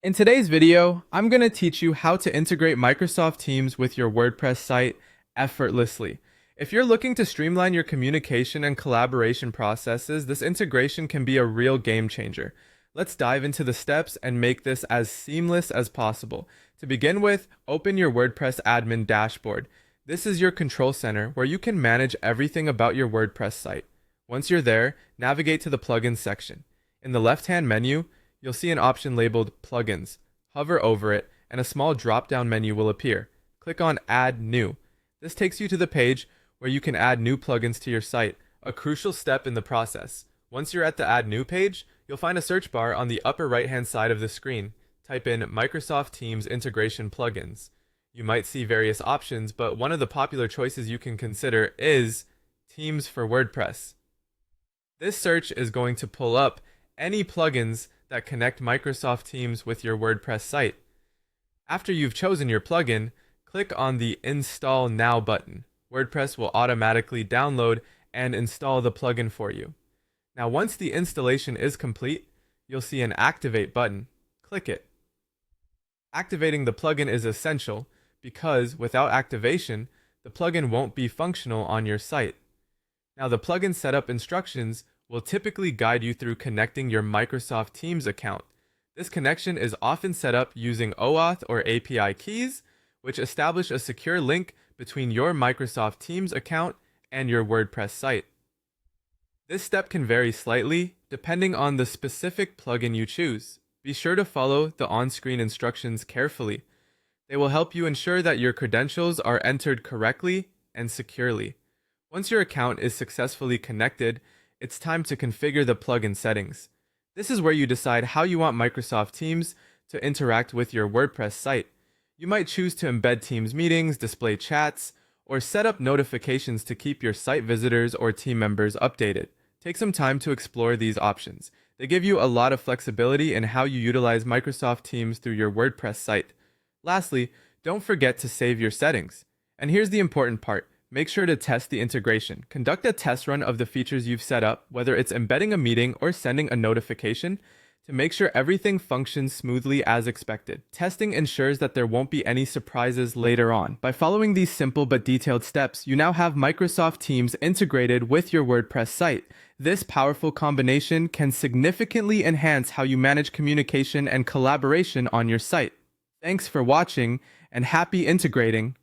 In today's video, I'm going to teach you how to integrate Microsoft Teams with your WordPress site effortlessly. If you're looking to streamline your communication and collaboration processes, this integration can be a real game changer. Let's dive into the steps and make this as seamless as possible. To begin with, open your WordPress admin dashboard. This is your control center where you can manage everything about your WordPress site. Once you're there, navigate to the plugins section. In the left-hand menu, you'll see an option labeled Plugins. Hover over it, and a small drop-down menu will appear. Click on Add New. This takes you to the page where you can add new plugins to your site, a crucial step in the process. Once you're at the Add New page, you'll find a search bar on the upper right-hand side of the screen. Type in Microsoft Teams Integration Plugins. You might see various options, but one of the popular choices you can consider is Teams for WordPress. This search is going to pull up any plugins that connect Microsoft Teams with your WordPress site. After you've chosen your plugin, click on the Install Now button. WordPress will automatically download and install the plugin for you. Now, once the installation is complete, you'll see an Activate button. Click it. Activating the plugin is essential because without activation, the plugin won't be functional on your site. Now, the plugin setup instructions will typically guide you through connecting your Microsoft Teams account. This connection is often set up using OAuth or API keys, which establish a secure link between your Microsoft Teams account and your WordPress site. This step can vary slightly depending on the specific plugin you choose. Be sure to follow the on-screen instructions carefully. They will help you ensure that your credentials are entered correctly and securely. Once your account is successfully connected, it's time to configure the plugin settings. This is where you decide how you want Microsoft Teams to interact with your WordPress site. You might choose to embed Teams meetings, display chats, or set up notifications to keep your site visitors or team members updated. Take some time to explore these options. They give you a lot of flexibility in how you utilize Microsoft Teams through your WordPress site. Lastly, don't forget to save your settings. And here's the important part. Make sure to test the integration. Conduct a test run of the features you've set up, whether it's embedding a meeting or sending a notification, to make sure everything functions smoothly as expected. Testing ensures that there won't be any surprises later on. By following these simple but detailed steps, you now have Microsoft Teams integrated with your WordPress site. This powerful combination can significantly enhance how you manage communication and collaboration on your site. Thanks for watching, and happy integrating!